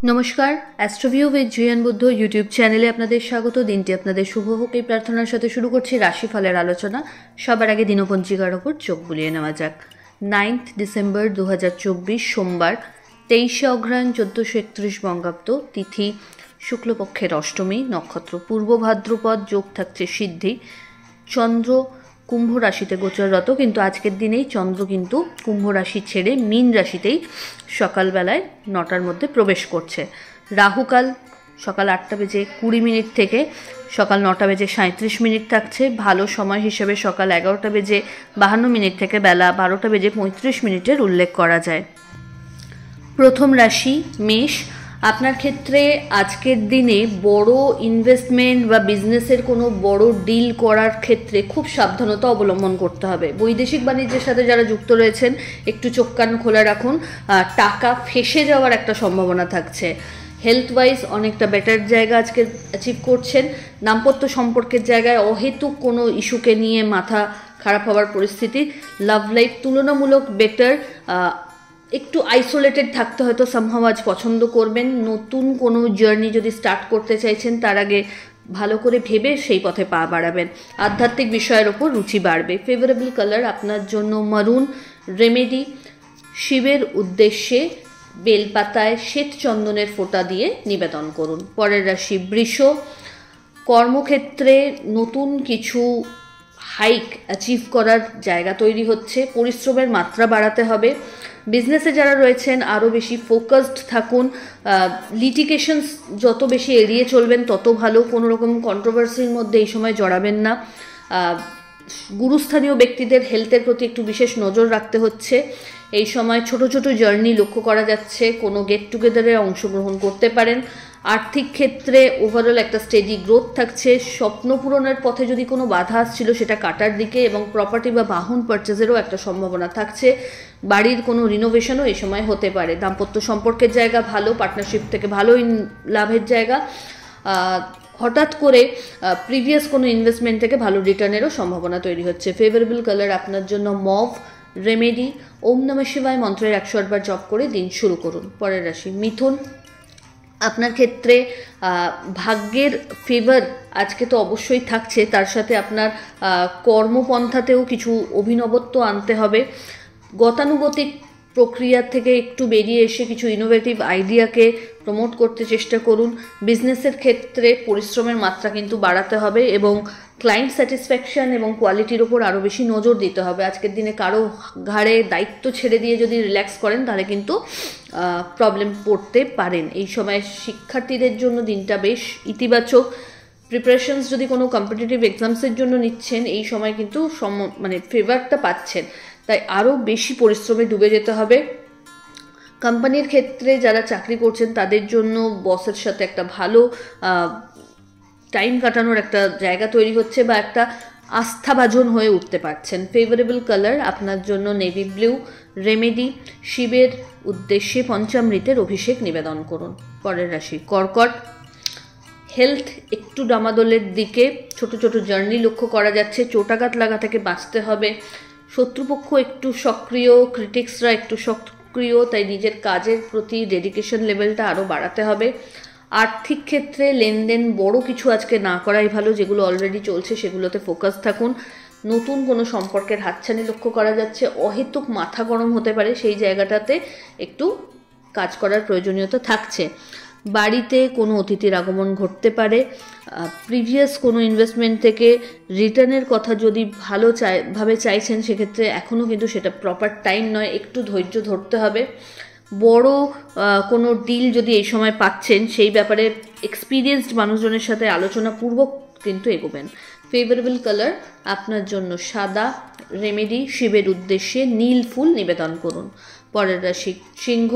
নমস্কার, অ্যাস্ট্রোভিউ with Juan Buddha YouTube চ্যানেলে আপনাদের স্বাগত। দিনটি আপনাদের শুভ হোক এই প্রার্থনার সাথে শুরু করছি রাশিফলের আলোচনা। সবার আগে দিনপঞ্জিকার ওপর চোখ বুলিয়ে নেওয়া যাক। 9 ডিসেম্বর 2024 সোমবার, 23 অগ্রহায়ণ 1431 বঙ্গাব্দ, তিথি শুক্লপক্ষের অষ্টমী, নক্ষত্র পূর্ব ভাদ্রপদ, যোগ থাকছে সিদ্ধি। চন্দ্র কুম্ভ রাশিতে গোচররত, কিন্তু আজকের দিনেই চন্দ্র কিন্তু কুম্ভ রাশি ছেড়ে মীন রাশিতেই সকালবেলায় 9টার মধ্যে প্রবেশ করছে। রাহুকাল সকাল 8:20 থেকে সকাল 9:37 থাকছে। ভালো সময় হিসেবে সকাল 11:52 থেকে বেলা 12:35 উল্লেখ করা যায়। প্রথম রাশি মেষ। আপনার ক্ষেত্রে আজকের দিনে বড় ইনভেস্টমেন্ট বা বিজনেসের কোনো বড় ডিল করার ক্ষেত্রে খুব সাবধানতা অবলম্বন করতে হবে। বৈদেশিক বাণিজ্যের সাথে যারা যুক্ত রয়েছেন একটু চোখ কান খোলা রাখুন, টাকা ফেসে যাওয়ার একটা সম্ভাবনা থাকছে। হেলথ ওয়াইজ অনেকটা বেটার জায়গা আজকে অ্যাচিভ করছেন। দাম্পত্য সম্পর্কের জায়গায় অহেতুক কোনো ইস্যুকে নিয়ে মাথা খারাপ হওয়ার পরিস্থিতি। লাভ লাইফ তুলনামূলক বেটার। একটু আইসোলেটেড থাকতে হয়তো সামহাও আজ পছন্দ করবেন। নতুন কোনো জার্নি যদি স্টার্ট করতে চাইছেন তার আগে ভালো করে ভেবে সেই পথে পা বাড়াবেন। আধ্যাত্মিক বিষয়ের ওপর রুচি বাড়বে। ফেভারেবল কালার আপনার জন্য মারুন। রেমেডি, শিবের উদ্দেশ্যে বেলপাতায় শ্বেত চন্দনের ফোঁটা দিয়ে নিবেদন করুন। পরের রাশি বৃষ। কর্মক্ষেত্রে নতুন কিছু হাইক অ্যাচিভ করার জায়গা তৈরি হচ্ছে। পরিশ্রমের মাত্রা বাড়াতে হবে। বিজনেসে যারা রয়েছেন আরও বেশি ফোকাসড থাকুন। লিটিগেশনস যত বেশি এড়িয়ে চলবেন তত ভালো। কোনো রকম কন্ট্রোভার্সির মধ্যে এই সময় জড়াবেন না। গুরুস্থানীয় ব্যক্তিদের হেলথের প্রতি একটু বিশেষ নজর রাখতে হচ্ছে। এই সময় ছোট ছোট জার্নি লক্ষ্য করা যাচ্ছে। কোনো গেট টুগেদারে অংশগ্রহণ করতে পারেন। আর্থিক ক্ষেত্রে ওভারঅল একটা স্টেডি গ্রোথ থাকছে। স্বপ্ন পূরণের পথে যদি কোনো বাধা আসছিল সেটা কাটার দিকে, এবং প্রপার্টি বা বাহন পারচেজেরও একটা সম্ভাবনা থাকছে। বাড়ির কোনো রিনোভেশনও এই সময় হতে পারে। দাম্পত্য সম্পর্কের জায়গা ভালো, পার্টনারশিপ থেকে ভালো লাভের জায়গা। হঠাৎ করে প্রিভিয়াস কোনো ইনভেস্টমেন্ট থেকে ভালো রিটার্নেরও সম্ভাবনা তৈরি হচ্ছে। ফেভারেবল কালার আপনার জন্য মভ। রেমেডি, ওম নমঃ শিবায় মন্ত্রের 108 বার জপ করে দিন শুরু করুন। পরের রাশি মিথুন। আপনার ক্ষেত্রে ভাগ্যের ফেভার আজকে তো অবশ্যই থাকছে, তার সাথে আপনার কর্মপন্থাতেও কিছু অভিনবত্ব আনতে হবে। গতানুগতিক প্রক্রিয়া থেকে একটু বেরিয়ে এসে কিছু ইনোভেটিভ আইডিয়াকে প্রমোট করতে চেষ্টা করুন। বিজনেসের ক্ষেত্রে পরিশ্রমের মাত্রা কিন্তু বাড়াতে হবে, এবং ক্লায়েন্ট স্যাটিসফ্যাকশন এবং কোয়ালিটির ওপর আরও বেশি নজর দিতে হবে। আজকের দিনে কারো ঘাড়ে দায়িত্ব ছেড়ে দিয়ে যদি রিল্যাক্স করেন তাহলে কিন্তু প্রবলেম পড়তে পারেন। এই সময় শিক্ষার্থীদের জন্য দিনটা বেশ ইতিবাচক। প্রিপারেশনস যদি কোনো কম্পিটিটিভ এক্সামসের জন্য নিচ্ছেন এই সময় কিন্তু ফেভারটা পাচ্ছেন, তাই আরও বেশি পরিশ্রমে ডুবে যেতে হবে। কোম্পানির ক্ষেত্রে যারা চাকরি করছেন তাদের জন্য বসের সাথে একটা ভালো টাইম কাটানোর একটা জায়গা তৈরি হচ্ছে, বা একটা আস্থাভাজন হয়ে উঠতে পারছেন। ফেভারেবল কালার আপনার জন্য নেভি ব্লু। রেমেডি, শিবের উদ্দেশ্যে পঞ্চামৃতের অভিষেক নিবেদন করুন। পরের রাশি কর্কট। হেলথ একটু ডামাদোলের দিকে, ছোট ছোট জার্নি লক্ষ্য করা যাচ্ছে। চোটাঘাত লাগা থেকে বাঁচতে হবে। শত্রুপক্ষ একটু সক্রিয়, ক্রিটিক্সরা একটু সক্রিয়, তাই নিজের কাজের প্রতি ডেডিকেশন লেভেলটা আরও বাড়াতে হবে। আর্থিক ক্ষেত্রে লেনদেন বড় কিছু আজকে না করাই ভালো। যেগুলো অলরেডি চলছে সেগুলোতে ফোকাস থাকুন। নতুন কোনো সম্পর্কের হাতছানি লক্ষ্য করা যাচ্ছে। অহেতুক মাথা গরম হতে পারে, সেই জায়গাটাতে একটু কাজ করার প্রয়োজনীয়তা থাকছে। বাড়িতে কোনো অতিথির আগমন ঘটতে পারে। প্রিভিয়াস কোনো ইনভেস্টমেন্ট থেকে রিটার্নের কথা যদি ভাবে চাইছেন সেক্ষেত্রে এখনও কিন্তু সেটা প্রপার টাইম নয়, একটু ধৈর্য ধরতে হবে। বড় কোনো ডিল যদি এই সময় পাচ্ছেন সেই ব্যাপারে এক্সপিরিয়েন্সড মানুষজনের সাথে আলোচনা পূর্বক কিন্তু এগোবেন। ফেভারেবল কালার আপনার জন্য সাদা। রেমেডি, শিবের উদ্দেশ্যে নীল ফুল নিবেদন করুন। পরের রাশি সিংহ।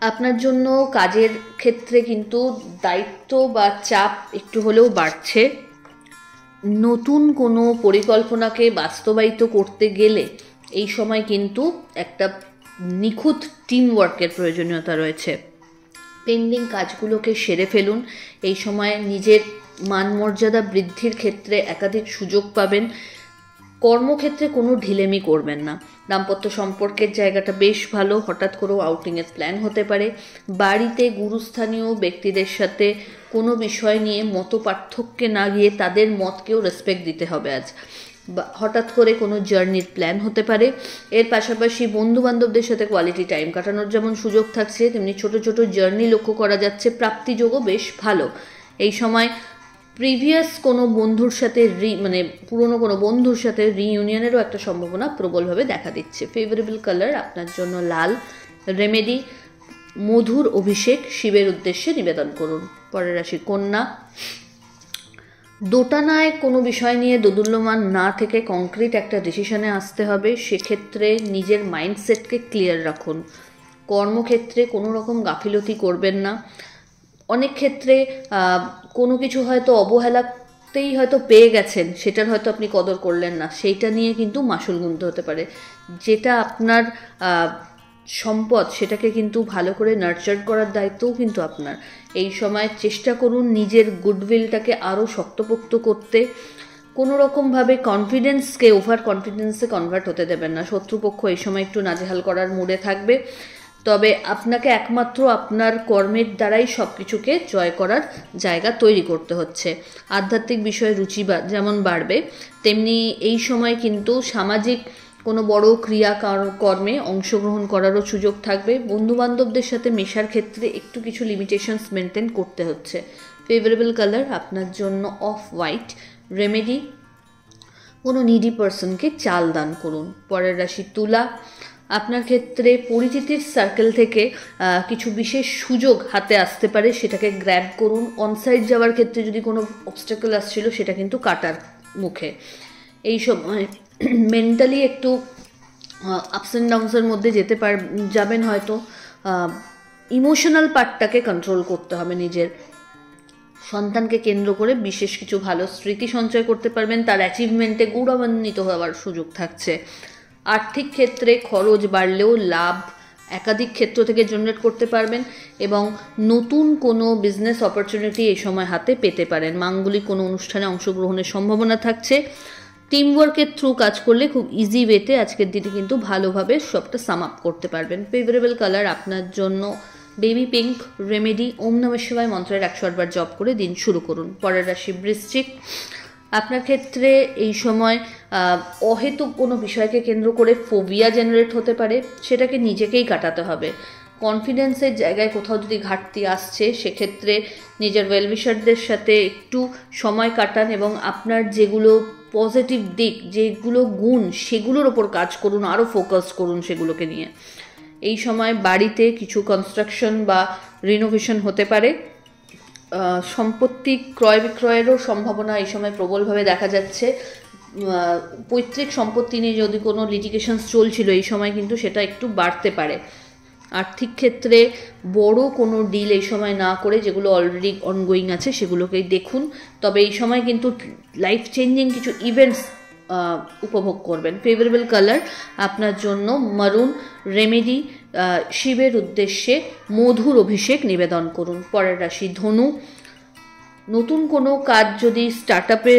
আপনার জন্য কাজের ক্ষেত্রে কিন্তু দায়িত্ব বা চাপ একটু হলেও বাড়ছে। নতুন কোনো পরিকল্পনাকে বাস্তবায়িত করতে গেলে এই সময় কিন্তু একটা নিখুঁত টিম ওয়ার্কের প্রয়োজনীয়তা রয়েছে। পেন্ডিং কাজগুলোকে সেরে ফেলুন। এই সময় নিজের মান মর্যাদা বৃদ্ধির ক্ষেত্রে একাধিক সুযোগ পাবেন। কর্মক্ষেত্রে কোনো ঢিলেমি করবেন না। দাম্পত্য সম্পর্কের জায়গাটা বেশ ভালো, হঠাৎ করেও আউটিংয়ের প্ল্যান হতে পারে। বাড়িতে গুরুস্থানীয় ব্যক্তিদের সাথে কোনো বিষয় নিয়ে মত পার্থক্যে না গিয়ে তাদের মতকেও রেসপেক্ট দিতে হবে আজ। হঠাৎ করে কোনো জার্নির প্ল্যান হতে পারে। এর পাশাপাশি বন্ধুবান্ধবদের সাথে কোয়ালিটি টাইম কাটানোর যেমন সুযোগ থাকছে, তেমনি ছোট ছোট জার্নি লক্ষ্য করা যাচ্ছে। প্রাপ্তিযোগও বেশ ভালো। এই সময় প্রিভিয়াস কোনো বন্ধুর সাথে পুরনো কোনো বন্ধুর সাথে রিইউনিয়নেরও একটা সম্ভাবনা প্রবলভাবে দেখা দিচ্ছে। ফেভারেবল কালার আপনার জন্য লাল। রেমেডি মধুর অভিষেক শিবের উদ্দেশ্যে নিবেদন করুন। পরের রাশি কন্যা। দোটানায় কোনো বিষয় নিয়ে দোদুল্যমান না থেকে কংক্রিট একটা ডিসিশনে আসতে হবে। সেক্ষেত্রে নিজের মাইন্ডসেটকে ক্লিয়ার রাখুন। কর্মক্ষেত্রে কোনো রকম গাফিলতি করবেন না। অনেক ক্ষেত্রে কোনো কিছু হয়তো অবহেলাতেই হয়তো পেয়ে গেছেন, সেটার হয়তো আপনি কদর করলেন না, সেইটা নিয়ে কিন্তু মাশুল গুনতে হতে পারে। যেটা আপনার সম্পদ সেটাকে কিন্তু ভালো করে নার্চার করার দায়িত্বও কিন্তু আপনার। এই সময় চেষ্টা করুন নিজের গুডউইলটাকে আরও শক্তপোক্ত করতে। কোনো রকমভাবে কনফিডেন্সকে ওভার কনফিডেন্সে কনভার্ট হতে দেবেন না। শত্রুপক্ষ এই সময় একটু নাজেহাল করার মুডে থাকবে, তবে আপনাকে একমাত্র আপনার কর্মের দ্বারাই সব কিছুকে জয় করার জায়গা তৈরি করতে হচ্ছে। আধ্যাত্মিক বিষয়ে রুচি যেমন বাড়বে, তেমনি এই সময় কিন্তু সামাজিক কোনো বড় কর্মে অংশগ্রহণ করারও সুযোগ থাকবে। বন্ধুবান্ধবদের সাথে মেশার ক্ষেত্রে একটু কিছু লিমিটেশনস মেনটেন করতে হচ্ছে। ফেভারেবল কালার আপনার জন্য অফ হোয়াইট। রেমেডি কোনো নিডি পার্সনকে চাল দান করুন। পরের রাশি তুলা। আপনার ক্ষেত্রে পরিচিতির সার্কেল থেকে কিছু বিশেষ সুযোগ হাতে আসতে পারে, সেটাকে গ্র্যাব করুন। অনসাইট যাওয়ার ক্ষেত্রে যদি কোনো অবস্টাকল আসছিল সেটা কিন্তু কাটার মুখে। এই সময় মেন্টালি একটু আপস অ্যান্ড ডাউনসের মধ্যে যাবেন হয়তো। ইমোশনাল পার্টটাকে কন্ট্রোল করতে হবে নিজের। সন্তানকে কেন্দ্র করে বিশেষ কিছু ভালো স্মৃতি সঞ্চয় করতে পারবেন। তার অ্যাচিভমেন্টে গৌরবান্বিত হওয়ার সুযোগ থাকছে। আর্থিক ক্ষেত্রে খরচ বাড়লেও লাভ একাধিক ক্ষেত্র থেকে জেনারেট করতে পারবেন এবং নতুন কোনো বিজনেস অপরচুনিটি এই সময় হাতে পেতে পারেন। মাঙ্গলিক কোনো অনুষ্ঠানে অংশগ্রহণের সম্ভাবনা থাকছে। টিমওয়ার্কের থ্রু কাজ করলে খুব ইজি ওয়েতে আজকের দিনে কিন্তু ভালোভাবে সবটা সাম আপ করতে পারবেন। ফেভারেবল কালার আপনার জন্য বেবি পিঙ্ক। রেমেডি ওম নমঃ শিবায় মন্ত্রের 108 বার জপ করে দিন শুরু করুন। পরের রাশি বৃশ্চিক। আপনার ক্ষেত্রে এই সময় অহেতুক কোনো বিষয়কে কেন্দ্র করে ফোবিয়া জেনারেট হতে পারে, সেটাকে নিজেকেই কাটাতে হবে। কনফিডেন্সের জায়গায় কোথাও যদি ঘাটতি আসছে, সেক্ষেত্রে নিজের ওয়েলউইশারদের সাথে একটু সময় কাটান এবং আপনার যেগুলো পজিটিভ দিক, যেগুলো গুণ, সেগুলোর ওপর কাজ করুন, আরও ফোকাস করুন সেগুলোকে নিয়ে। এই সময় বাড়িতে কিছু কনস্ট্রাকশন বা রিনোভেশন হতে পারে। সম্পত্তি ক্রয় বিক্রয়েরও সম্ভাবনা এই সময় প্রবলভাবে দেখা যাচ্ছে। পৈতৃক সম্পত্তি নিয়ে যদি কোনো লিটিগেশনস চলছিল, এই সময় কিন্তু সেটা একটু বাড়তে পারে। আর্থিক ক্ষেত্রে বড় কোনো ডিল এই সময় না করে যেগুলো অলরেডি অনগোয়িং আছে সেগুলোকেই দেখুন। তবে এই সময় কিন্তু লাইফ চেঞ্জিং কিছু ইভেন্টস উপভোগ করবেন। ফেভারেবল কালার আপনার জন্য মারুন। রেমেডি শিবের উদ্দেশ্যে মধুর অভিষেক নিবেদন করুন। পরের রাশি ধনু। নতুন কোনো কাজ যদি স্টার্ট আপে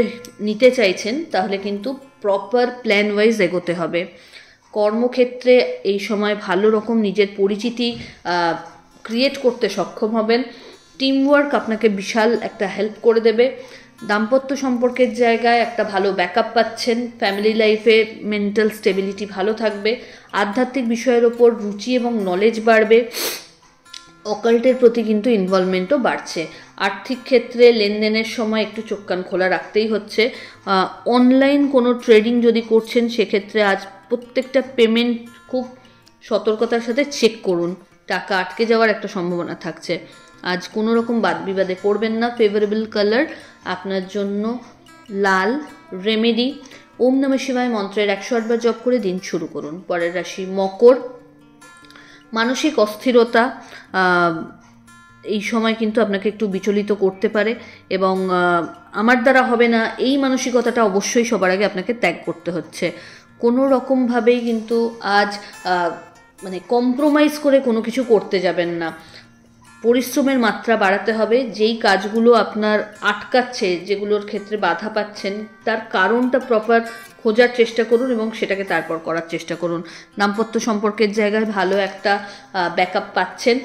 নিতে চাইছেন তাহলে কিন্তু প্রপার প্ল্যান ওয়াইজ এগোতে হবে। কর্মক্ষেত্রে এই সময় ভালো রকম নিজের পরিচিতি ক্রিয়েট করতে সক্ষম হবেন। টিমওয়ার্ক আপনাকে বিশাল একটা হেল্প করে দেবে। দাম্পত্য সম্পর্কের জায়গায় একটা ভালো ব্যাকআপ পাচ্ছেন। ফ্যামিলি লাইফে মেন্টাল স্টেবিলিটি ভালো থাকবে। আধ্যাত্মিক বিষয়ের ওপর রুচি এবং নলেজ বাড়বে। অকাল্টের প্রতি কিন্তু ইনভলভমেন্টও বাড়ছে। আর্থিক ক্ষেত্রে লেনদেনের সময় একটু চোখ কান খোলা রাখতেই হচ্ছে। অনলাইন কোনো ট্রেডিং যদি করছেন সেক্ষেত্রে আজ প্রত্যেকটা পেমেন্ট খুব সতর্কতার সাথে চেক করুন। টাকা আটকে যাওয়ার একটা সম্ভাবনা থাকছে। আজ কোনো রকম বাদ বিবাদে পড়বেন না। ফেভারেবল কালার আপনার জন্য লাল। রেমেডি ওম নমঃ শিবায় মন্ত্রের 108 বার জপ করে দিন শুরু করুন। পরের রাশি মকর। মানসিক অস্থিরতা এই সময় কিন্তু আপনাকে একটু বিচলিত করতে পারে এবং আমার দ্বারা হবে না এই মানসিকতাটা অবশ্যই সবার আগে আপনাকে ত্যাগ করতে হচ্ছে। কোনো রকমভাবেই কিন্তু আজ কম্প্রোমাইজ করে কোনো কিছু করতে যাবেন না। পরিশ্রমের মাত্রা বাড়াতে হবে। যেই কাজগুলো আপনার আটকাচ্ছে, যেগুলোর ক্ষেত্রে বাধা পাচ্ছেন, তার কারণটা প্রপার খোঁজার চেষ্টা করুন এবং সেটাকে তারপর করার চেষ্টা করুন। দাম্পত্য সম্পর্কের জায়গায় ভালো একটা ব্যাকআপ পাচ্ছেন।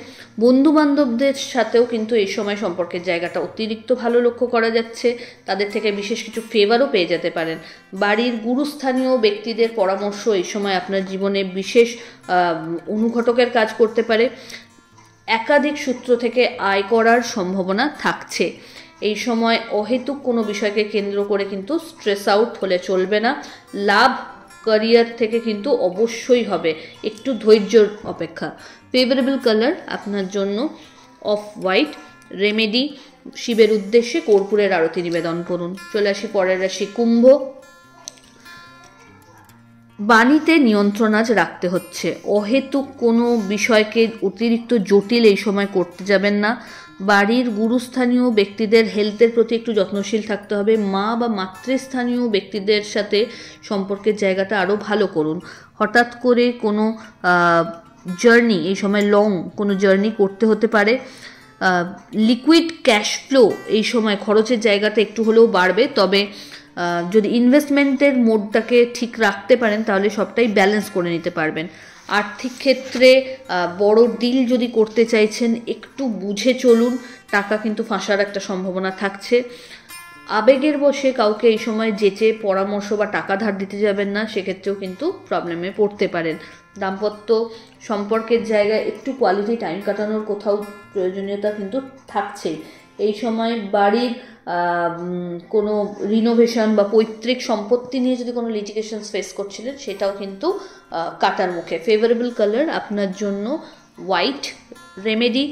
বন্ধুবান্ধবদের সাথেও কিন্তু এই সময় সম্পর্কের জায়গাটা অতিরিক্ত ভালো লক্ষ্য করা যাচ্ছে। তাদের থেকে বিশেষ কিছু ফেভারও পেয়ে যেতে পারেন। বাড়ির গুরুস্থানীয় ব্যক্তিদের পরামর্শ এই সময় আপনার জীবনে বিশেষ অনুঘটকের কাজ করতে পারে। একাধিক সূত্র থেকে আয় করার সম্ভাবনা থাকছে। এই সময় অহেতুক কোনো বিষয়কে কেন্দ্র করে কিন্তু স্ট্রেস আউট হলে চলবে না। লাভ ক্যারিয়ার থেকে কিন্তু অবশ্যই হবে, একটু ধৈর্যর অপেক্ষা। ফেভারেবল কালার আপনার জন্য অফ হোয়াইট। রেমেডি, শিবের উদ্দেশ্যে কর্পূরের আরতি নিবেদন করুন। চলে আসি পরের রাশি কুম্ভ। বাণীতে নিয়ন্ত্রণ আজ রাখতে হচ্ছে। অহেতুক কোনো বিষয়কে অতিরিক্ত জটিল এই সময় করতে যাবেন না। বাড়ির গুরুস্থানীয় ব্যক্তিদের হেলথের প্রতি একটু যত্নশীল থাকতে হবে। মা বা মাতৃস্থানীয় ব্যক্তিদের সাথে সম্পর্কের জায়গাটা আরও ভালো করুন। হঠাৎ করে কোনো জার্নি, এই সময় লং কোনো জার্নি করতে হতে পারে। লিকুইড ক্যাশ ফ্লো এই সময় খরচের জায়গাটা একটু হলেও বাড়বে, তবে যদি ইনভেস্টমেন্টের মোডটাকে ঠিক রাখতে পারেন তাহলে সবটাই ব্যালেন্স করে নিতে পারবেন। আর্থিক ক্ষেত্রে বড় ডিল যদি করতে চাইছেন একটু বুঝে চলুন, টাকা কিন্তু ফাঁসার একটা সম্ভাবনা থাকছে। আবেগের বশে কাউকে এই সময় যেচে পরামর্শ বা টাকা ধার দিতে যাবেন না, সেক্ষেত্রেও কিন্তু প্রবলেমে পড়তে পারেন। দাম্পত্য সম্পর্কের জায়গায় একটু কোয়ালিটি টাইম কাটানোর কোথাও প্রয়োজনীয়তা কিন্তু থাকছেই। এই সময় বাড়ির কোনো রিনোভেশন বা পৈতৃক সম্পত্তি নিয়ে যদি কোনো লিটিগেশন ফেস করছিলেন সেটাও কিন্তু কাটার মুখে। ফেভারেবল কালার আপনার জন্য হোয়াইট। রেমেডি,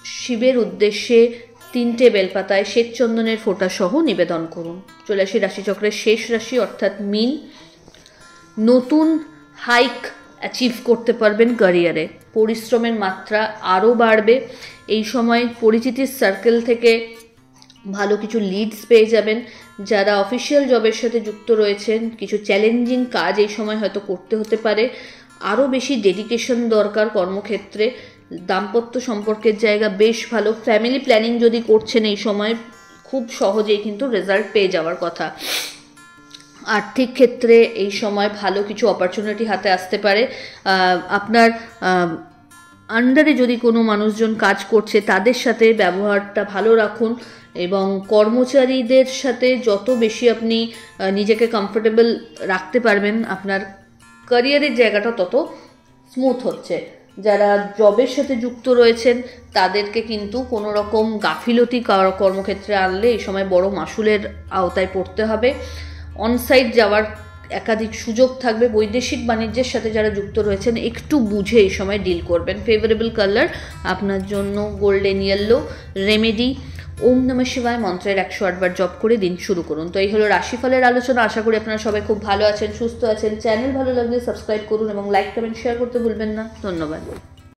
শিবের উদ্দেশ্যে 3টে বেলপাতায় শ্বেতচন্দনের ফোঁটা সহ নিবেদন করুন। চলে আসি রাশিচক্রের শেষ রাশি অর্থাৎ মীন। নতুন হাইক অ্যাচিভ করতে পারবেন ক্যারিয়ারে। পরিশ্রমের মাত্রা আরও বাড়বে। এই সময় পরিচিতির সার্কেল থেকে ভালো কিছু লিডস পেয়ে যাবেন। যারা অফিসিয়াল জবের সাথে যুক্ত রয়েছেন কিছু চ্যালেঞ্জিং কাজ এই সময় হয়তো করতে হতে পারে। আরও বেশি ডেডিকেশন দরকার কর্মক্ষেত্রে। দাম্পত্য সম্পর্কের জায়গা বেশ ভালো। ফ্যামিলি প্ল্যানিং যদি করছেন এই সময় খুব সহজেই কিন্তু রেজাল্ট পেয়ে যাওয়ার কথা। আর্থিক ক্ষেত্রে এই সময় ভালো কিছু অপরচুনিটি হাতে আসতে পারে। আপনার আন্ডারে যদি কোনো মানুষজন কাজ করছে তাদের সাথে ব্যবহারটা ভালো রাখুন এবং কর্মচারীদের সাথে যত বেশি আপনি নিজেকে কমফোর্টেবল রাখতে পারবেন আপনার ক্যারিয়ারের জায়গাটা তত স্মুথ হচ্ছে। যারা জবের সাথে যুক্ত রয়েছেন তাদেরকে কিন্তু কোনো রকম গাফিলতি কর্মক্ষেত্রে আনলে এই সময় বড় মাশুলের আওতায় পড়তে হবে। অনসাইট যাওয়ার একাধিক সুযোগ থাকবে। বৈদেশিক বাণিজ্যের সাথে যারা যুক্ত রয়েছেন একটু বুঝে এই সময় ডিল করবেন। ফেভারেবল কালার আপনার জন্য গোল্ডেন ইয়েলো। রেমেডি, ওম নমঃ শিবায় মন্ত্রের 108 বার জপ করে দিন শুরু করুন। তো এই হলো রাশিফলের আলোচনা। আশা করি আপনারা সবাই খুব ভালো আছেন, সুস্থ আছেন। চ্যানেল ভালো লাগলে সাবস্ক্রাইব করুন এবং লাইক কমেন্ট শেয়ার করতে ভুলবেন না। ধন্যবাদ।